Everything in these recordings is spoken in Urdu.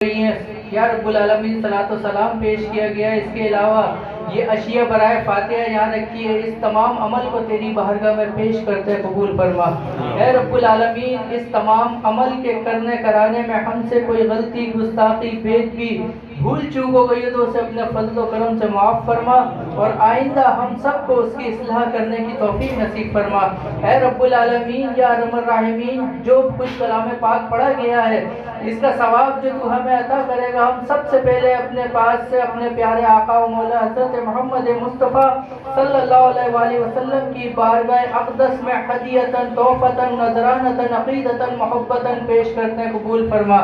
گئی ہیں یا رب العالمین صلاۃ و سلام پیش کیا گیا ہے، اس کے علاوہ یہ اشیاء برائے فاتحہ یہاں رکھی ہے، اس تمام عمل کو تیری بارگاہ میں پیش کرتے قبول فرما۔ اے رب العالمین اس تمام عمل کے کرنے کرانے میں ہم سے کوئی غلطی گستاخی بید بھی بھول چوک ہو گئی ہے تو اسے اپنے فضل و کرم سے معاف فرما، اور آئندہ ہم سب کو اس کی اصلاح کرنے کی توفیق نصیب فرما۔ اے رب العالمین یا ارحم الراحمین، جو کچھ کلام پاک پڑھا گیا ہے اس کا ثواب جو تو ہمیں عطا کرے گا، ہم سب سے پہلے اپنے پاس سے اپنے پیارے آقا و مولا حضرت محمد مصطفیٰ صلی اللہ علیہ وآلہ وسلم کی بارگاہ اقدس میں ہدیۃً تحفۃً نذرانۃً عقیدۃً محبتاً پیش کرتے ہیں قبول فرما۔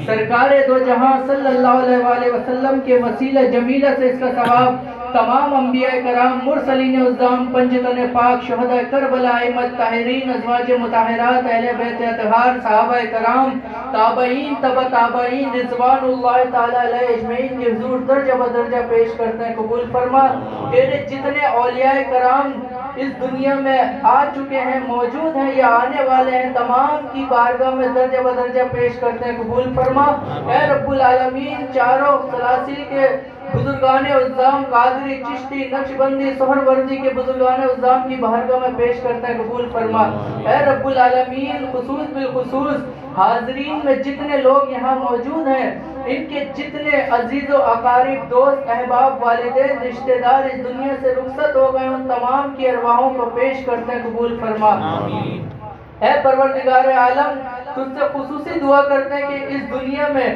سرکار دو جہاں صلی اللہ علیہ وآلہ وسلم کے وسیلہ جمیلہ سے اس کا ثواب تمام انبیاء کرام، مرسلین اعظام، پنجتن پاک، شہداء کربلا، ائمۃ طاہرین، ازواج مطہرات، اہل بیت اطہار، صحابہ کرام، تابعین، تبع تابعین، رضوان اللہ تعالیٰ علیہ اجمعین کے حضور درجہ بدرجہ پیش کرتے ہیں قبول فرما۔ تیرے جتنے اولیاء کرام اس دنیا میں آ چکے ہیں، موجود ہیں یا آنے والے ہیں، تمام کی بارگاہ میں درجہ بدرجہ پیش کرتے ہیں قبول فرما۔ اے رب العالمین چاروں سلاسل کے بزرگان اعظام، قادری، چشتی، نقشبندی، سہروردی کے بزرگان اعظام کی بارگاہ میں پیش کرتے ہیں قبول فرما۔ اے رب العالمین خصوص بالخصوص حاضرین میں جتنے لوگ یہاں موجود ہیں، ان کے جتنے عزیز و اقارب، دوست، احباب، والدین، رشتہ دار اس دنیا سے رخصت ہو گئے، ان تمام کی ارواحوں کو پیش کرتے ہیں قبول فرما۔ اے پروردگار عالم، تجھ سے خصوصی دعا کرتے ہیں کہ اس دنیا میں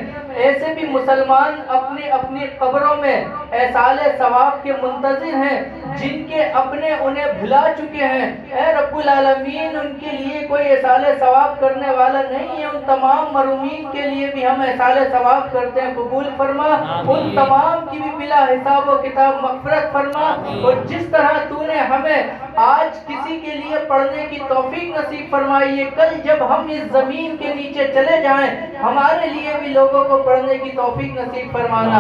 ایسے بھی مسلمان اپنی اپنی قبروں میں ایصال ثواب کے منتظر ہیں جن کے اپنے انہیں بھلا چکے ہیں، اے رب العالمین ان کے لیے کوئی ایصال ثواب کرنے والا نہیں ہے، ان تمام مرحومین کے لیے بھی ہم ایصال ثواب کرتے ہیں قبول فرما، ان تمام کی بھی بلا حساب و کتاب مغفرت فرما، اور جس طرح تو نے ہمیں آج کسی کے لیے پڑھنے کی توفیق نصیب فرمائی ہے، کل جب ہم اس زمین کے نیچے چلے جائیں ہمارے لیے بھی لوگوں کو پڑھنے کی توفیق نصیب فرمانا۔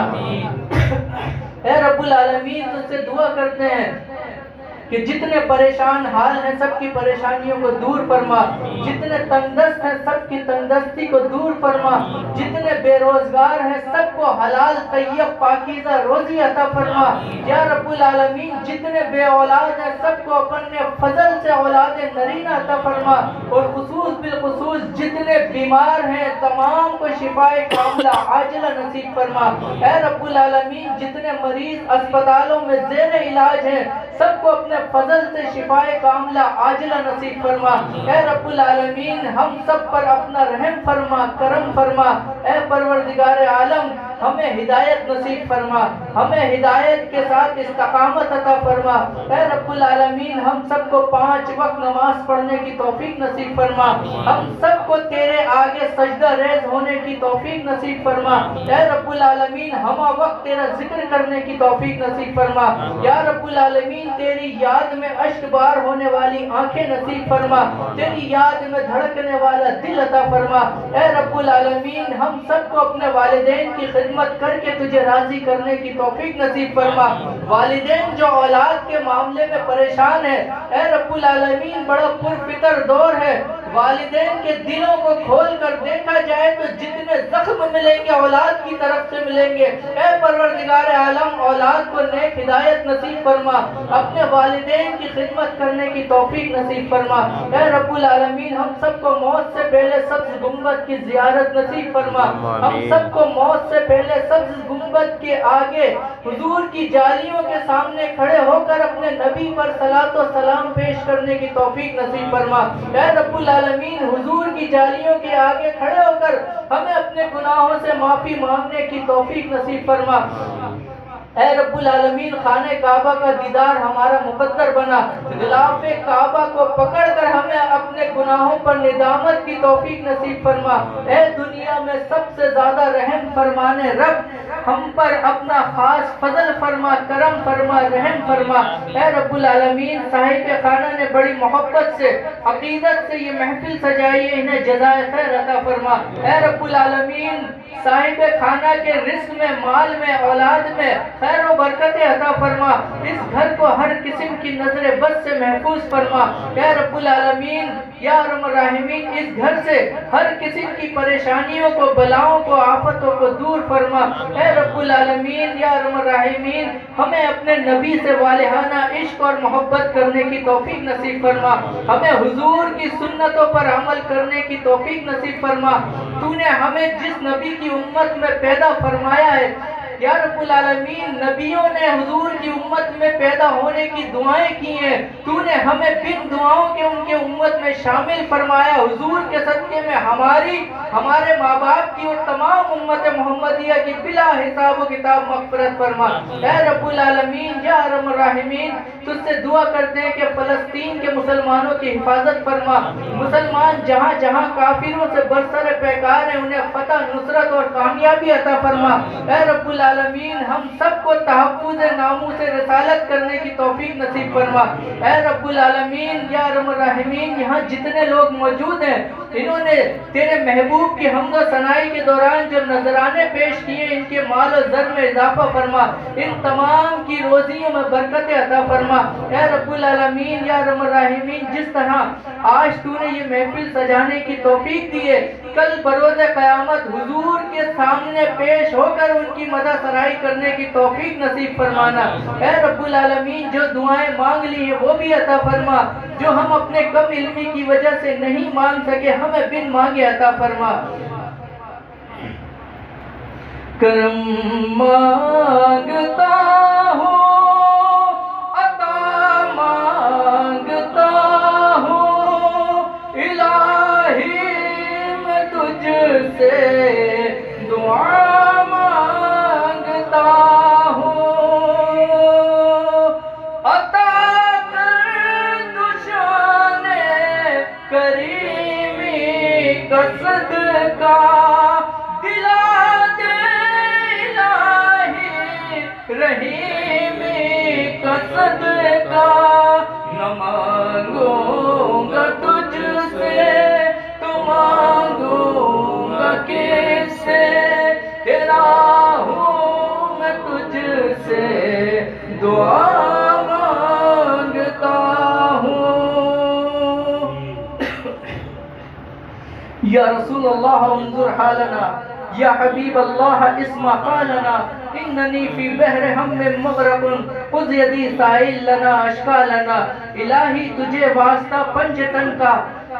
اے رب العالمین تجھ سے دعا کرتے ہیں کہ جتنے پریشان حال ہیں سب کی پریشانیوں کو دور فرما، جتنے تندرست ہیں سب کی تندرستی کو دور فرما، جتنے بے روزگار ہیں سب کو حلال طیب پاکیزہ روزی عطا فرما۔ یا رب العالمین جتنے بے اولاد ہیں سب کو اپنے فضل سے اولاد نرینہ عطا فرما، اور خصوص بالخصوص جتنے بیمار ہیں تمام کو شفائے کاملہ عاجلہ نصیب فرما۔ اے رب العالمین جتنے مریض اسپتالوں میں زیر علاج ہیں سب کو اپنے فضل سے شفائے کاملہ عاجلہ نصیب فرما۔ اے رب العالمین ہم سب پر اپنا رحم فرما، کرم فرما۔ اے پروردگار عالم ہمیں ہدایت نصیب فرما، ہمیں ہدایت کے ساتھ استقامت عطا فرما۔ اے رب العالمین ہم سب کو 5 وقت نماز پڑھنے کی توفیق نصیب فرما، ہم سب کو تیرے آگے سجدہ ریز ہونے کی توفیق نصیب فرما۔ اے رب العالمین ہمہ وقت تیرا ذکر کرنے کی توفیق نصیب فرما۔ یا رب العالمین تیری یاد میں اشک بار ہونے والی آنکھیں نصیب فرما، تیری یاد میں دھڑکنے والا دل عطا فرما۔ اے رب العالمین ہم سب کو اپنے والدین کی خدمت کر کے تجھے راضی کرنے کی توفیق نصیب فرما۔ والدین جو اولاد کے معاملے میں پریشان ہے، اے رب العالمین بڑا پرفکر دور ہے، والدین کے دلوں کو کھول کر دیکھا جائے تو جتنے زخم ملیں گے اولاد کی طرف سے ملیں گے۔ اے پروردگار عالم اولاد کو نیک ہدایت نصیب فرما، اپنے والدین کی خدمت کرنے کی توفیق نصیب فرما۔ اے رب العالمین ہم سب کو موت سے پہلے سبز گنبد کی زیارت نصیب فرما، ہم سب کو موت سے پہلے سبز گنبد کے آگے حضور کی جالیوں کے سامنے کھڑے ہو کر اپنے نبی پر صلاۃ و سلام پیش کرنے کی توفیق نصیب فرما۔ اے رب العالمین حضور کی جالیوں کے آگے کھڑے ہو کر ہمیں اپنے گناہوں سے معافی مانگنے کی توفیق نصیب فرما۔ اے رب العالمین خانہ کعبہ کا دیدار ہمارا مقدر بنا، غلاف کعبہ کو پکڑ کر ہمیں اپنے گناہوں پر ندامت کی توفیق نصیب فرما۔ اے دنیا میں سب سے زیادہ رحم فرمانے رب ہم پر اپنا خاص فضل فرما، کرم فرما، رحم فرما۔ اے رب العالمین صاحب خانہ نے بڑی محبت سے عقیدت سے یہ محفل سجائی ہے، انہیں جزائے خیر عطا فرما۔ اے رب العالمین صاحب خانہ کے رزق میں، مال میں، اولاد میں خیر و برکت عطا فرما، اس گھر کو ہر قسم کی نظر بد سے محفوظ فرما۔ اے رب العالمین یا ارحم الراحمین اس گھر سے ہر قسم کی پریشانیوں کو، بلاؤں کو، آفتوں کو دور فرما۔ اے رب العالمین یا ارحم الراحمین ہمیں اپنے نبی سے والہانہ عشق اور محبت کرنے کی توفیق نصیب فرما، ہمیں حضور کی سنتوں پر عمل کرنے کی توفیق نصیب فرما۔ تو نے ہمیں جس نبی کی امت میں پیدا فرمایا ہے یا رب العالمین، نبیوں نے حضور کی امت میں پیدا ہونے کی دعائیں کی ہیں، تو نے ہمیں بن دعاؤں کے ان کے امت میں شامل فرمایا۔ حضور کے صدقے میں ہمارے ماں باپ کی اور تمام امت محمدیہ کی بلا حساب و کتاب مغفرت فرما۔ اے رب العالمین یا ارحم الراحمین تجھ سے دعا کرتے ہیں کہ فلسطین کے مسلمانوں کی حفاظت فرما، مسلمان جہاں جہاں کافروں سے برسر پیکار ہیں انہیں فتح، نصرت اور کامیابی عطا فرما۔ اے رب العالمین ہم سب کو تحفظ ناموس رسالت کرنے کی توفیق نصیب فرما۔ اے رب العالمین یا ارحم الراحمین یہاں جتنے لوگ موجود ہیں انہوں نے تیرے محبوب کی حمد و ثنائی کے دوران جو نذرانے پیش کیے ان کے مال و زر میں اضافہ فرما، ان تمام کی روزیوں میں برکت عطا فرما۔ اے رب العالمین یا ارحم الراحمین جس طرح آج تو نے یہ محفل سجانے کی توفیق دی ہے، کل بروز قیامت حضور کے سامنے پیش ہو کر ان کی مدح سرائی کرنے کی توفیق نصیب فرمانا۔ اے رب العالمین جو دعائیں مانگ لی ہیں وہ بھی عطا فرما، جو ہم اپنے کم علمی کی وجہ سے نہیں مانگ سکے ہمیں بن مانگے عطا فرما۔ کرم مانگتا ہوں، عطا مانگتا ہوں، الہی میں تجھ سے دعا مانگتا ہوں، عطا کر تو شان کریمی کا صدقہ، دلا دے الہی رحیمی کا صدقہ، نہ مانگوں گا تجھ سے تو مانگوں گا کس سے، تیرا ہوں میں تجھ سے دعا مانگتا ہوں۔ یا رسول اللہ انظر حالنا، یا حبیب اللہ اسمع قالنا، اننی فی بحر ہم مغرق خذ یدی سائل لنا اشکا لنا۔ الہی تجھے واسطہ پنجتن کا،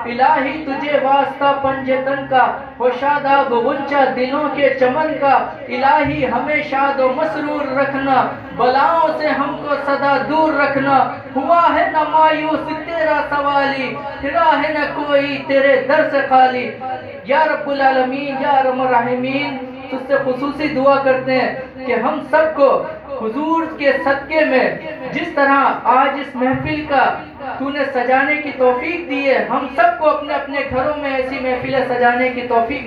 الہی تجھے واسطہ پنجتن کا، وہ شاداب غنچہ دلوں کے چمن کا، الہی ہمیں شاد و مسرور رکھنا، بلاؤں سے ہم کو سدا دور رکھنا۔ ہوا ہے نہ مایوس تیرا سوالی، پھرا ہے نہ کوئی تیرے در سے خالی۔ یا رب العالمین یا ارحم الراحمین تجھ سے خصوصی دعا کرتے ہیں کہ ہم سب کو حضور کے صدقے میں جس طرح آج اس محفل کا تو نے سجانے کی توفیق دی ہے، ہم سب کو اپنے اپنے گھروں میں ایسی محفلیں سجانے کی توفیق